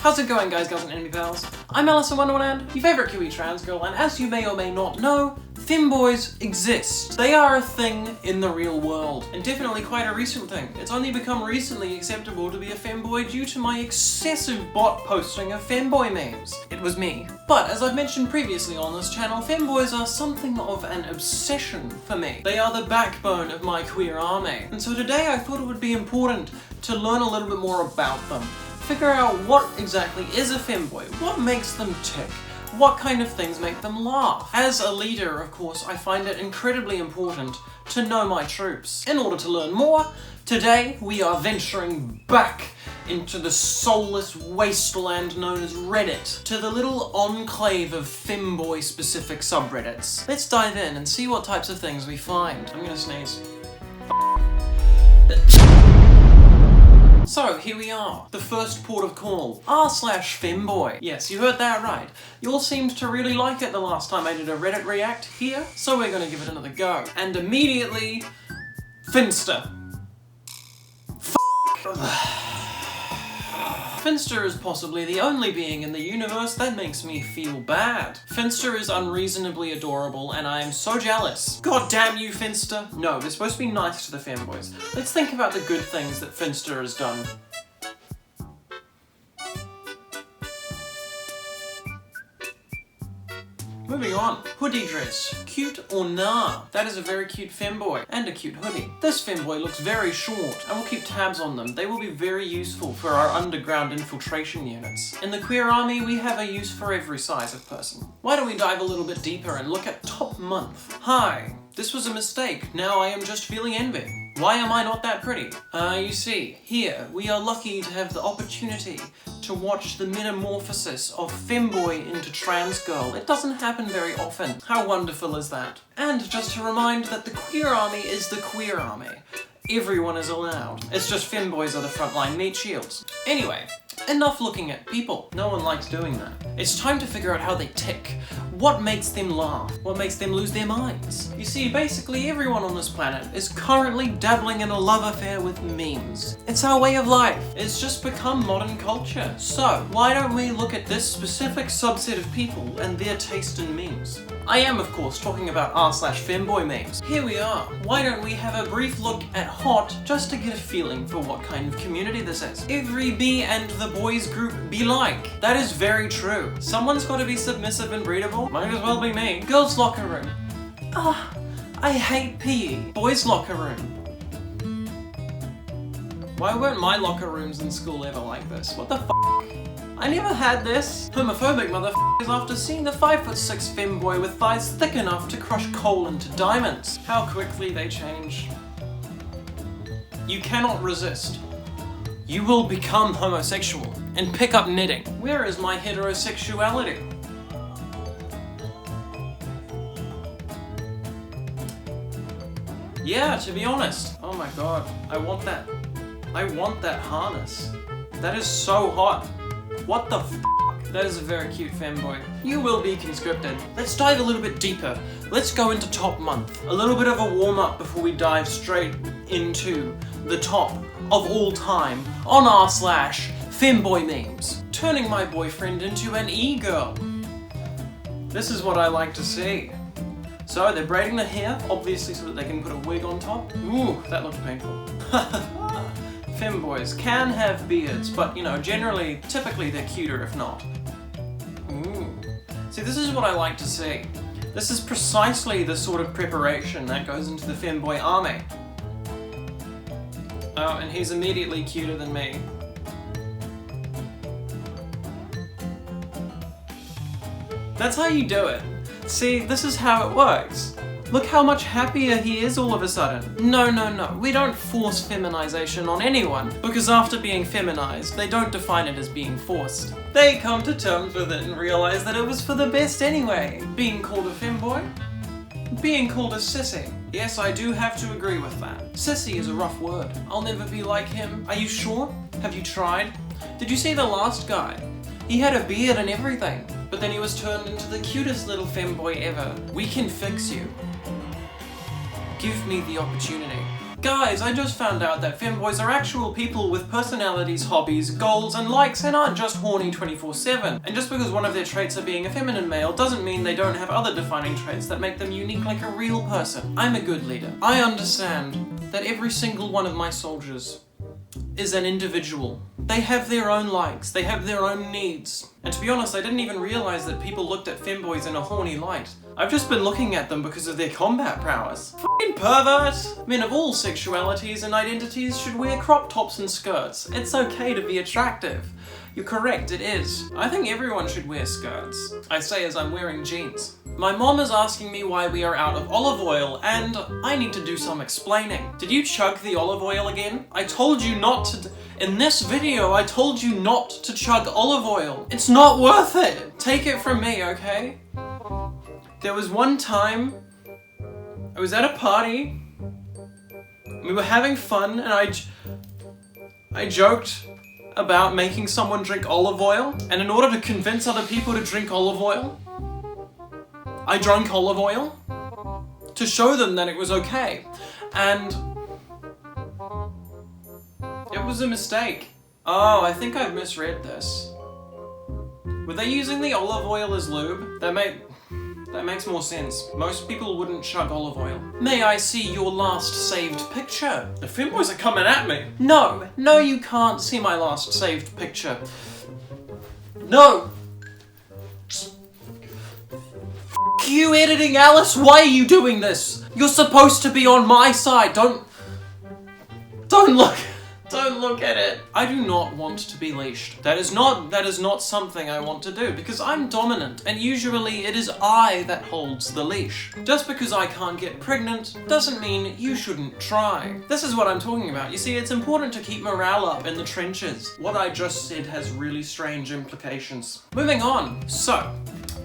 How's it going, guys, gals and enemy pals? I'm Alice in Wonderland, your favourite Kiwi trans girl, and as you may or may not know, femboys exist. They are a thing in the real world, and definitely quite a recent thing. It's only become recently acceptable to be a femboy due to my excessive bot posting of femboy memes. It was me. But as I've mentioned previously on this channel, femboys are something of an obsession for me. They are the backbone of my queer army. And so today I thought it would be important to learn a little bit more about them. Figure out what exactly is a femboy, what makes them tick, what kind of things make them laugh. As a leader, of course, I find it incredibly important to know my troops. In order to learn more, today we are venturing back into the soulless wasteland known as Reddit, to the little enclave of femboy specific subreddits. Let's dive in and see what types of things we find. I'm gonna sneeze. So here we are, the first port of call, r/femboy. Yes, you heard that right. You all seemed to really like it the last time I did a Reddit react here, so we're gonna give it another go. And immediately, Finster. Finster is possibly the only being in the universe that makes me feel bad. Finster is unreasonably adorable and I am so jealous. God damn you, Finster! No, we're supposed to be nice to the femboys. Let's think about the good things that Finster has done. Moving on. Hoodie dress. Cute or nah? That is a very cute femboy. And a cute hoodie. This femboy looks very short. I will keep tabs on them. They will be very useful for our underground infiltration units. In the queer army, we have a use for every size of person. Why don't we dive a little bit deeper and look at top month? Hi. This was a mistake. Now I am just feeling envy. Why am I not that pretty? You see, here, we are lucky to have the opportunity to watch the metamorphosis of femboy into trans girl. It doesn't happen very often. How wonderful is that? And just to remind that the queer army is the queer army. Everyone is allowed. It's just femboys are the frontline meat shields. Anyway, enough looking at people. No one likes doing that. It's time to figure out how they tick. What makes them laugh? What makes them lose their minds? You see, basically everyone on this planet is currently dabbling in a love affair with memes. It's our way of life. It's just become modern culture. So, why don't we look at this specific subset of people and their taste in memes? I am, of course, talking about r/femboy memes. Here we are. Why don't we have a brief look at Hot just to get a feeling for what kind of community this is? Every bee and the boys group be like. That is very true. Someone's got to be submissive and breedable. Might as well be me. Girls' locker room. I hate PE. Boys' locker room. Why weren't my locker rooms in school ever like this? What the f***? I never had this. Homophobic motherfuckers after seeing the 5'6" femboy with thighs thick enough to crush coal into diamonds. How quickly they change. You cannot resist. You will become homosexual and pick up knitting. Where is my heterosexuality? Yeah, to be honest. Oh my god, I want that. I want that harness. That is so hot. What the f***? That is a very cute femboy. You will be conscripted. Let's dive a little bit deeper. Let's go into top month. A little bit of a warm-up before we dive straight into the top of all time on r/femboy memes. Turning my boyfriend into an e-girl. This is what I like to see. So they're braiding the hair, obviously so that they can put a wig on top. Ooh, that looks painful. Femboys can have beards, but you know, typically they're cuter if not. Ooh. See, this is what I like to see. This is precisely the sort of preparation that goes into the femboy army. Oh, and he's immediately cuter than me. That's how you do it. See, this is how it works. Look how much happier he is all of a sudden. No, we don't force feminization on anyone, because after being feminized, they don't define it as being forced. They come to terms with it and realize that it was for the best anyway. Being called a femboy? Being called a sissy. Yes, I do have to agree with that. Sissy is a rough word. I'll never be like him. Are you sure? Have you tried? Did you see the last guy? He had a beard and everything, but then he was turned into the cutest little femboy ever. We can fix you. Give me the opportunity. Guys, I just found out that femboys are actual people with personalities, hobbies, goals, and likes, and aren't just horny 24/7. And just because one of their traits are being a feminine male doesn't mean they don't have other defining traits that make them unique like a real person. I'm a good leader. I understand that every single one of my soldiers is an individual. They have their own likes, they have their own needs. And to be honest, I didn't even realize that people looked at femboys in a horny light. I've just been looking at them because of their combat prowess. Fucking pervert! Men of all sexualities and identities should wear crop tops and skirts. It's okay to be attractive. You're correct, it is. I think everyone should wear skirts. I say as I'm wearing jeans. My mom is asking me why we are out of olive oil, and I need to do some explaining. Did you chug the olive oil again? I told you not to. In this video, I told you not to chug olive oil. It's not worth it. Take it from me, okay? There was one time, I was at a party, we were having fun, and I joked about making someone drink olive oil, and in order to convince other people to drink olive oil, I drank olive oil to show them that it was okay, and it was a mistake. Oh, I think I've misread this. Were they using the olive oil as lube? That makes more sense. Most people wouldn't chug olive oil. May I see your last saved picture? The femboys are coming at me. No, you can't see my last saved picture. No! You editing Alice, why are you doing this? You're supposed to be on my side. Don't look at it. I do not want to be leashed. That is not something I want to do because I'm dominant and usually it is I that holds the leash. Just because I can't get pregnant doesn't mean you shouldn't try. This is what I'm talking about. You see, it's important to keep morale up in the trenches. What I just said has really strange implications. Moving on. So,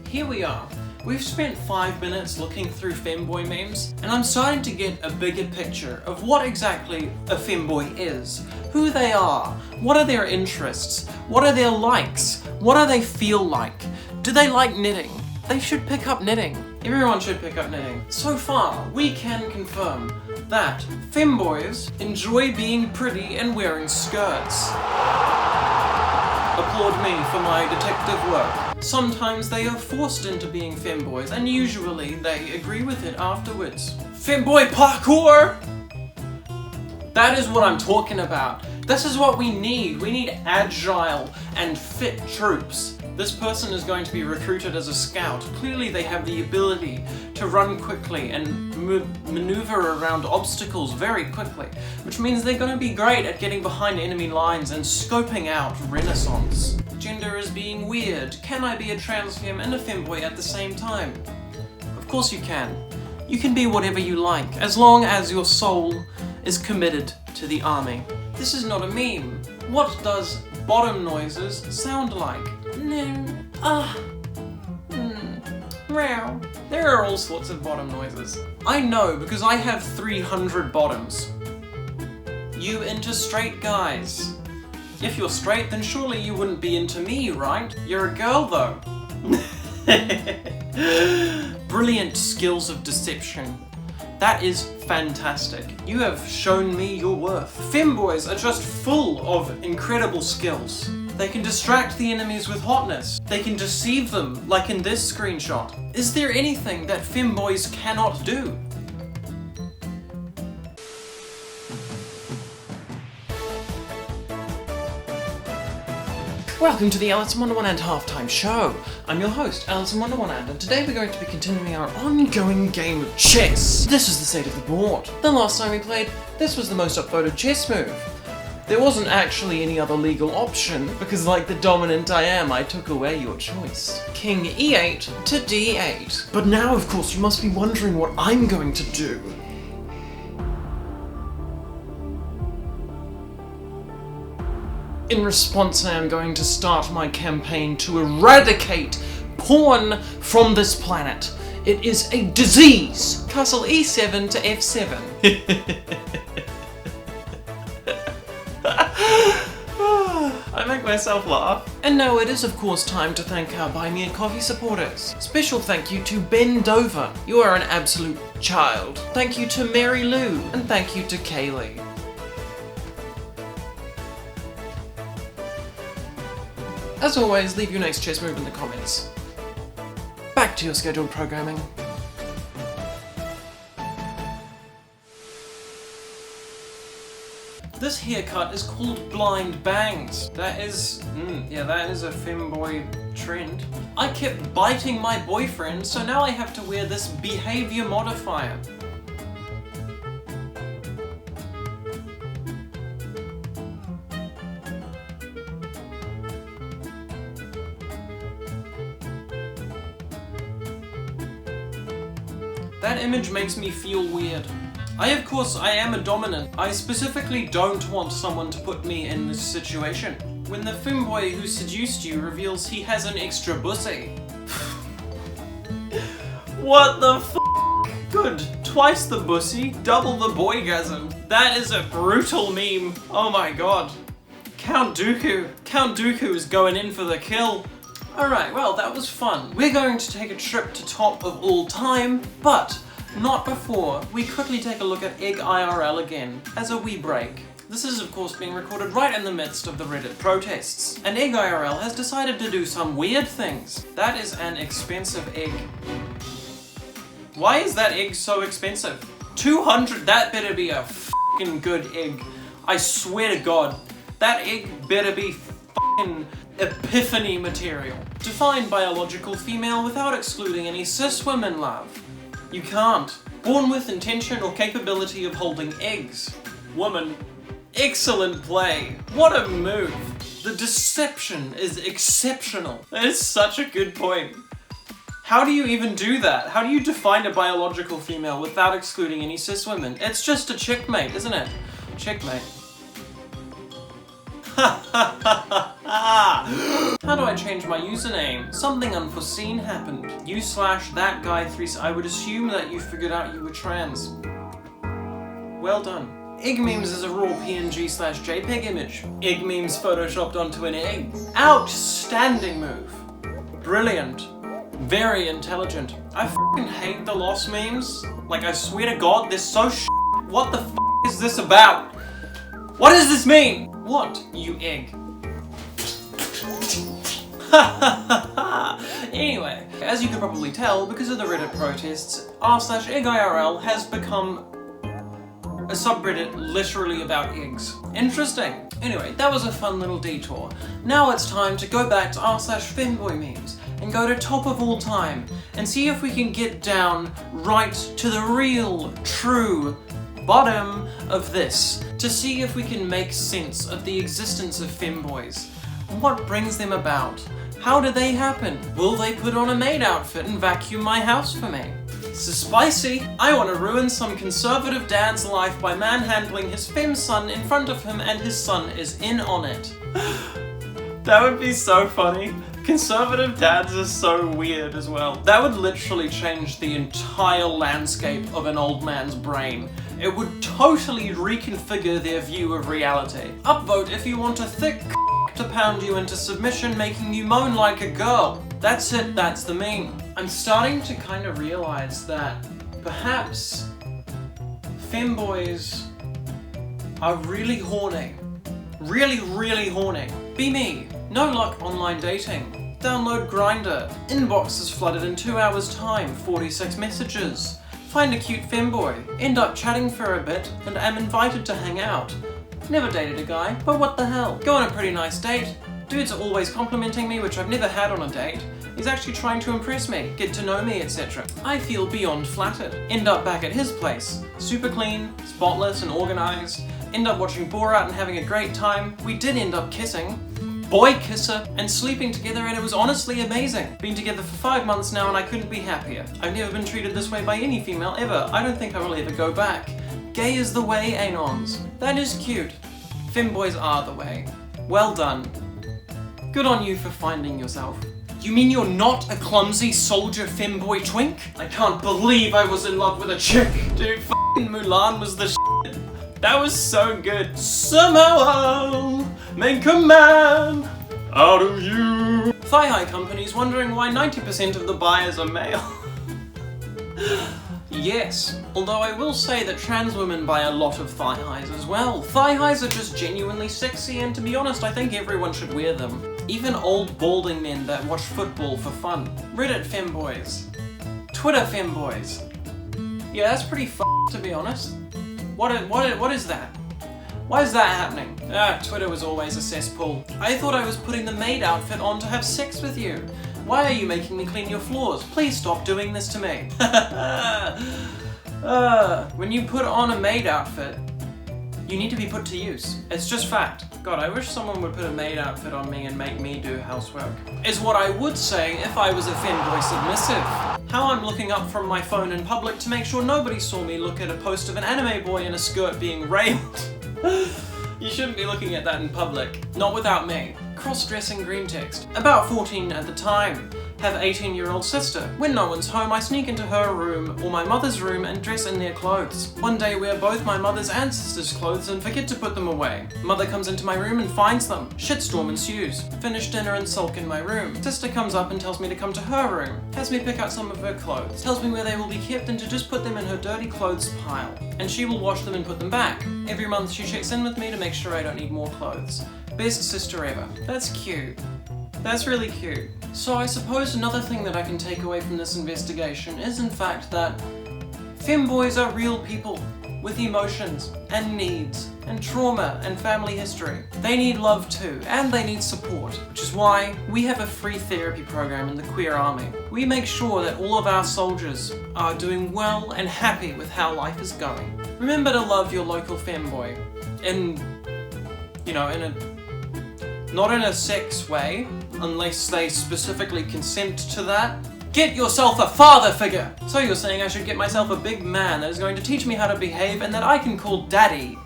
here we are. We've spent 5 minutes looking through femboy memes, and I'm starting to get a bigger picture of what exactly a femboy is, who they are, what are their interests, what are their likes, what do they feel like, do they like knitting? They should pick up knitting. Everyone should pick up knitting. So far, we can confirm that femboys enjoy being pretty and wearing skirts. Applaud me for my detective work. Sometimes they are forced into being femboys, and usually they agree with it afterwards. Femboy parkour! That is what I'm talking about. This is what we need. We need agile and fit troops. This person is going to be recruited as a scout. Clearly they have the ability to run quickly and maneuver around obstacles very quickly, which means they're going to be great at getting behind enemy lines and scoping out Renaissance. Gender is being weird. Can I be a trans femme and a femboy at the same time? Of course you can. You can be whatever you like, as long as your soul is committed to the army. This is not a meme. What does bottom noises sound like? Meow. There are all sorts of bottom noises. I know because I have 300 bottoms. You into straight guys. If you're straight, then surely you wouldn't be into me, right? You're a girl though. Brilliant skills of deception. That is fantastic. You have shown me your worth. Femboys are just full of incredible skills. They can distract the enemies with hotness. They can deceive them, like in this screenshot. Is there anything that femboys cannot do? Welcome to the Alice in Wonderland halftime show. I'm your host, Alice in Wonderland, and today we're going to be continuing our ongoing game of chess. This is the state of the board. The last time we played, this was the most upvoted chess move. There wasn't actually any other legal option, because like the dominant I am, I took away your choice. King e8 to d8. But now, of course, you must be wondering what I'm going to do. In response, I am going to start my campaign to eradicate porn from this planet. It is a disease! Castle e7 to f7. I make myself laugh. And now it is of course time to thank our Buy Me a Coffee supporters. Special thank you to Ben Dover. You are an absolute child. Thank you to Mary Lou. And thank you to Kaylee. As always, leave your next chess move in the comments. Back to your scheduled programming. This haircut is called blind bangs. That is a femboy trend. I kept biting my boyfriend, so now I have to wear this behavior modifier. That image makes me feel weird. I am a dominant. I specifically don't want someone to put me in this situation. When the femboy who seduced you reveals he has an extra pussy. What the f***? Good. Twice the bussy, double the boygasm. That is a brutal meme. Oh my god. Count Dooku. Count Dooku is going in for the kill. Alright, well that was fun. We're going to take a trip to top of all time, but not before we quickly take a look at Egg IRL again, as a wee break. This is of course being recorded right in the midst of the Reddit protests, and Egg IRL has decided to do some weird things. That is an expensive egg. Why is that egg so expensive? 200, that better be a f***ing good egg. I swear to god, that egg better be f***ing epiphany material. Define biological female without excluding any cis women, love. You can't. Born with intention or capability of holding eggs. Woman. Excellent play. What a move. The deception is exceptional. That is such a good point. How do you even do that? How do you define a biological female without excluding any cis women? It's just a checkmate, isn't it? Checkmate. How do I change my username? Something unforeseen happened. You/thatguy3. I would assume that you figured out you were trans. Well done. Egg memes is a raw PNG/JPEG image. Egg memes photoshopped onto an egg. Outstanding move. Brilliant. Very intelligent. I f***ing hate the lost memes. Like I swear to god, they're so sh**. What the f*** is this about? What does this mean? What, you egg? Anyway, as you can probably tell, because of the Reddit protests, r/eggirl has become a subreddit literally about eggs. Interesting. Anyway, that was a fun little detour. Now it's time to go back to r/femboy memes and go to top of all time and see if we can get down right to the real, true bottom of this, to see if we can make sense of the existence of femboys. What brings them about? How do they happen? Will they put on a maid outfit and vacuum my house for me? This is spicy. I want to ruin some conservative dad's life by manhandling his femme son in front of him, and his son is in on it. That would be so funny. Conservative dads are so weird as well. That would literally change the entire landscape of an old man's brain. It would totally reconfigure their view of reality. Upvote if you want a thick to pound you into submission, making you moan like a girl. That's it, that's the meme. I'm starting to kind of realize that perhaps femboys are really horny. Really, really horny. Be me. No luck online dating. Download Grindr. Inbox is flooded in 2 hours time, 46 messages. Find a cute femboy. End up chatting for a bit and am invited to hang out. Never dated a guy, but what the hell? Go on a pretty nice date. Dudes are always complimenting me, which I've never had on a date. He's actually trying to impress me, get to know me, etc. I feel beyond flattered. End up back at his place. Super clean, spotless and organized. End up watching Borat and having a great time. We did end up kissing. Boy kisser, and sleeping together, and it was honestly amazing. Been together for 5 months now and I couldn't be happier. I've never been treated this way by any female ever. I don't think I will ever go back. Gay is the way, anons. That is cute. Femboys are the way. Well done. Good on you for finding yourself. You mean you're not a clumsy soldier femboy twink? I can't believe I was in love with a chick. Dude, f***ing Mulan was the shit. That was so good. Samoa, make a man. out of you. Thigh-high companies wondering why 90% of the buyers are male. Yes, although I will say that trans women buy a lot of thigh-highs as well. Thigh-highs are just genuinely sexy, and to be honest, I think everyone should wear them. Even old balding men that watch football for fun. Reddit femboys. Twitter femboys. Yeah, that's pretty to be honest. What is that? Why is that happening? Twitter was always a cesspool. I thought I was putting the maid outfit on to have sex with you. Why are you making me clean your floors? Please stop doing this to me. When you put on a maid outfit, you need to be put to use. It's just fact. God, I wish someone would put a maid outfit on me and make me do housework. Is what I would say if I was a femboy submissive. How I'm looking up from my phone in public to make sure nobody saw me look at a post of an anime boy in a skirt being railed. You shouldn't be looking at that in public. Not without me. Cross-dressing green text. About 14 at the time. Have 18-year-old sister. When no one's home, I sneak into her room or my mother's room and dress in their clothes. One day wear both my mother's and sister's clothes and forget to put them away. Mother comes into my room and finds them. Shitstorm ensues. Finish dinner and sulk in my room. Sister comes up and tells me to come to her room. Has me pick out some of her clothes. Tells me where they will be kept and to just put them in her dirty clothes pile. And she will wash them and put them back. Every month she checks in with me to make sure I don't need more clothes. Best sister ever. That's cute. That's really cute. So I suppose another thing that I can take away from this investigation is in fact that femboys are real people with emotions and needs and trauma and family history. They need love too, and they need support, which is why we have a free therapy program in the Queer Army. We make sure that all of our soldiers are doing well and happy with how life is going. Remember to love your local femboy not in a sex way, unless they specifically consent to that. Get yourself a father figure! So you're saying I should get myself a big man that is going to teach me how to behave and that I can call daddy.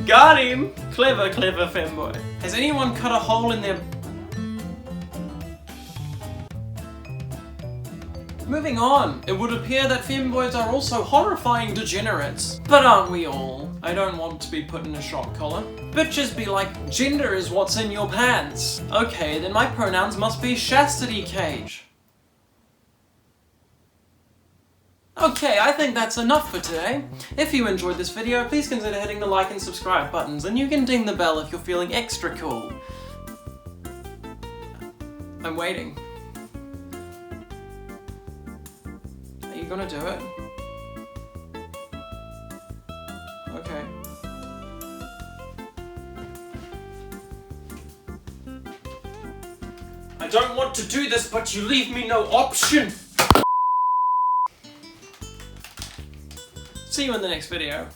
Got him! Clever, clever femboy. Has anyone cut a hole in their... Moving on, it would appear that femboys are also horrifying degenerates. But aren't we all? I don't want to be put in a shock collar. Bitches be like, gender is what's in your pants. Okay, then my pronouns must be chastity cage. Okay, I think that's enough for today. If you enjoyed this video, please consider hitting the like and subscribe buttons, and you can ding the bell if you're feeling extra cool. I'm waiting. Are you gonna do it? Okay. I don't want to do this, but you leave me no option! See you in the next video.